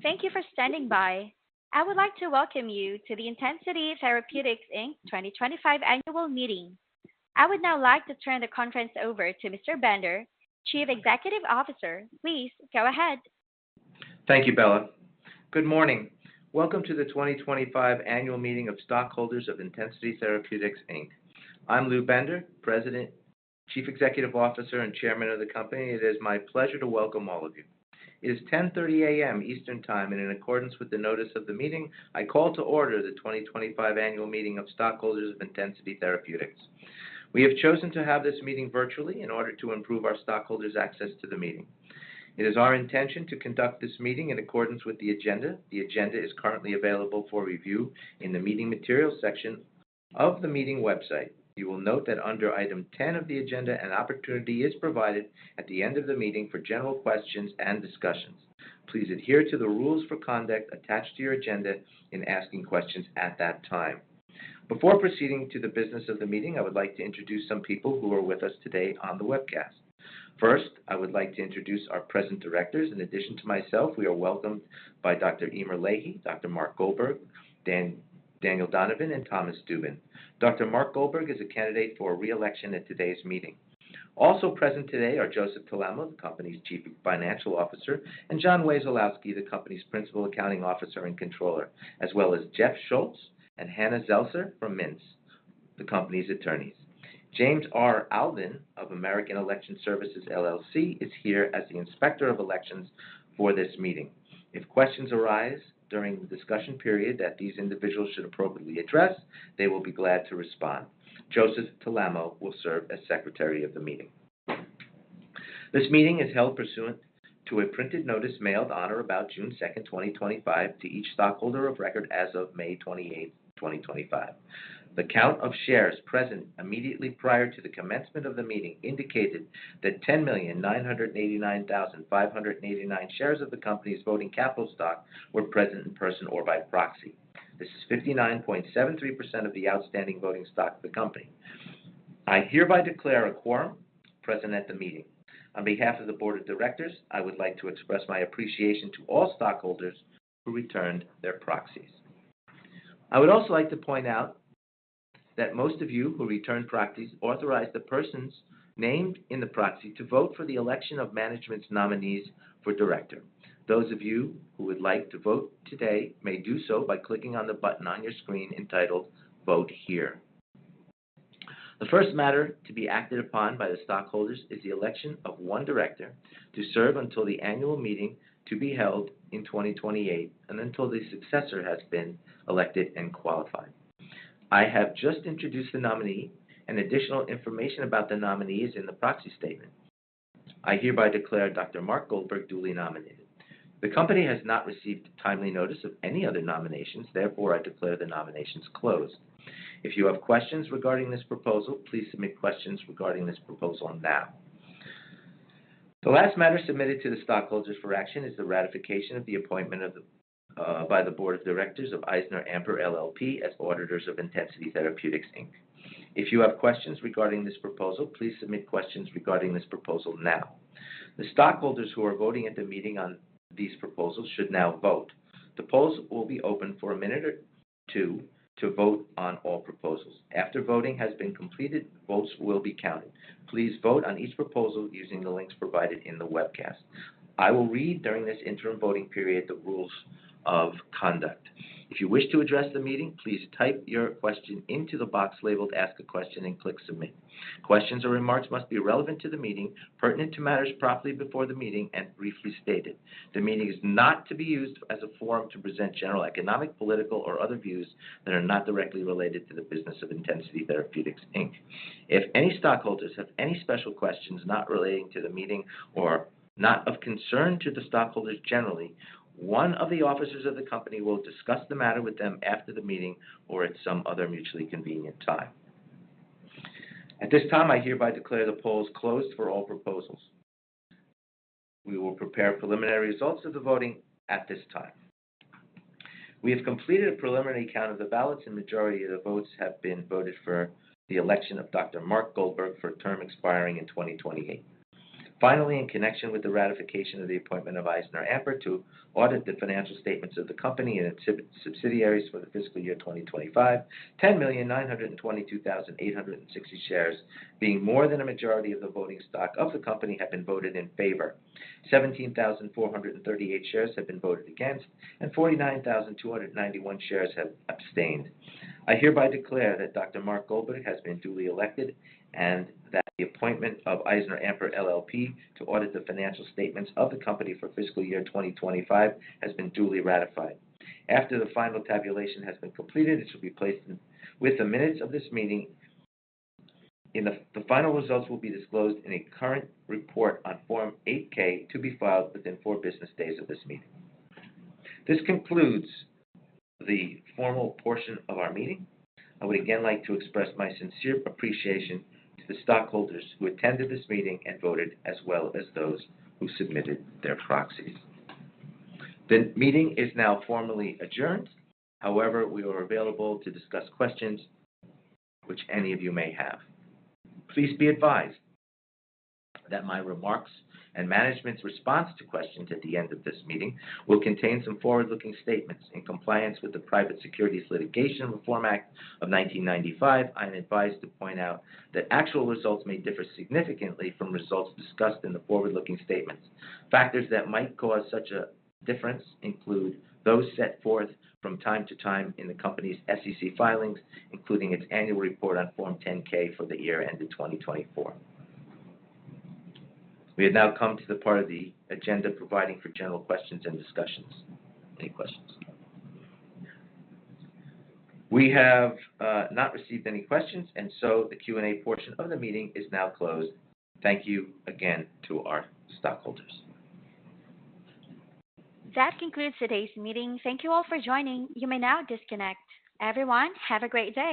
Thank you for standing by. I would like to welcome you to the Intensity Therapeutics Inc. 2025 Annual Meeting. I would now like to turn the conference over to Mr. Bender, Chief Executive Officer. Please go ahead. Thank you, Bella. Good morning. Welcome to the 2025 Annual Meeting of Stockholders of Intensity Therapeutics Inc. I'm Lou Bender, President, Chief Executive Officer, and Chairman of the company. It is my pleasure to welcome all of you. It is 10:30 a.m. Eastern Time, and in accordance with the notice of the meeting, I call to order the 2025 Annual Meeting of Stockholders of Intensity Therapeutics. We have chosen to have this meeting virtually in order to improve our stockholders' access to the meeting. It is our intention to conduct this meeting in accordance with the agenda. The agenda is currently available for review in the Meeting Materials section of the meeting website. You will note that under Item 10 of the agenda, an opportunity is provided at the end of the meeting for general questions and discussions. Please adhere to the rules for conduct attached to your agenda in asking questions at that time. Before proceeding to the business of the meeting, I would like to introduce some people who are with us today on the webcast. First, I would like to introduce our present directors. In addition to myself, we are welcomed by Dr. Emer Leahy, Dr. Mark Goldberg, Daniel Donovan, and Thomas Dubin. Dr. Mark Goldberg is a candidate for re-election at today's meeting. Also present today are Joseph Talamo, the company's Chief Financial Officer, and John Wesolowski, the company's Principal Accounting Officer and Controller, as well as Jeff Schultz and Hannah Zelser from INTS, the company's attorneys. James R. Alvin of American Election Services, LLC, is here as the Inspector of Elections for this meeting. If questions arise during the discussion period that these individuals should appropriately address, they will be glad to respond. Joseph Talamo will serve as Secretary of the meeting. This meeting is held pursuant to a printed notice mailed on or about June 2, 2025, to each stockholder of record as of May 28, 2025. The count of shares present immediately prior to the commencement of the meeting indicated that 10,989,589 shares of the company's voting capital stock were present in person or by proxy. This is 59.73% of the outstanding voting stock of the company. I hereby declare a quorum present at the meeting. On behalf of the Board of Directors, I would like to express my appreciation to all stockholders who returned their proxies. I would also like to point out that most of you who returned proxies authorized the persons named in the proxy to vote for the election of management's nominees for director. Those of you who would like to vote today may do so by clicking on the button on your screen entitled Vote Here. The first matter to be acted upon by the stockholders is the election of one director to serve until the annual meeting to be held in 2028 and until the successor has been elected and qualified. I have just introduced the nominee, and additional information about the nominee is in the proxy statement. I hereby declare Dr. Mark Goldberg duly nominated. The company has not received timely notice of any other nominations, therefore I declare the nominations closed. If you have questions regarding this proposal, please submit questions regarding this proposal now. The last matter submitted to the stockholders for action is the ratification of the appointment of by the Board of Directors of Eisner Amper LLP as auditors of Intensity Therapeutics, Inc. If you have questions regarding this proposal, please submit questions regarding this proposal now. The stockholders who are voting at the meeting on these proposals should now vote. The polls will be open for a minute or two to vote on all proposals. After voting has been completed, votes will be counted. Please vote on each proposal using the links provided in the webcast. I will read during this interim voting period the rules of conduct. If you wish to address the meeting, please type your question into the box labeled Ask a Question and click Submit. Questions or remarks must be relevant to the meeting, pertinent to matters properly before the meeting, and briefly stated. The meeting is not to be used as a forum to present general economic, political, or other views that are not directly related to the business of Intensity Therapeutics, Inc. If any stockholders have any special questions not relating to the meeting or not of concern to the stockholders generally, one of the officers of the company will discuss the matter with them after the meeting or at some other mutually convenient time. At this time, I hereby declare the polls closed for all proposals. We will prepare preliminary results of the voting at this time. We have completed a preliminary count of the ballots, and majority of the votes have been voted for the election of Dr. Mark Goldberg for a term expiring in 2028. Finally, in connection with the ratification of the appointment of EisnerAmper to audit the financial statements of the company and its subsidiaries for the fiscal year 2025, 10,922,860 shares, being more than a majority of the voting stock of the company, have been voted in favor. 17,438 shares have been voted against, and 49,291 shares have abstained. I hereby declare that Dr. Mark Goldberg has been duly elected and that the appointment of EisnerAmper LLP to audit the financial statements of the company for fiscal year 2025 has been duly ratified. After the final tabulation has been completed, it shall be placed with the minutes of this meeting. The final results will be disclosed in a current report on Form 8-K to be filed within 4 business days of this meeting. This concludes the formal portion of our meeting. I would again like to express my sincere appreciation to the stockholders who attended this meeting and voted, as well as those who submitted their proxies. The meeting is now formally adjourned. However, we are available to discuss questions which any of you may have. Please be advised that my remarks and management's response to questions at the end of this meeting will contain some forward-looking statements. In compliance with the Private Securities Litigation Reform Act of 1995, I am advised to point out that actual results may differ significantly from results discussed in the forward-looking statements. Factors that might cause such a difference include those set forth from time to time in the company's SEC filings, including its annual report on Form 10-K for the year ended 2024. We have now come to the part of the agenda providing for general questions and discussions. Any questions? We have not received any questions, and so the Q&A portion of the meeting is now closed. Thank you again to our stockholders. That concludes today's meeting. Thank you all for joining. You may now disconnect. Everyone, have a great day.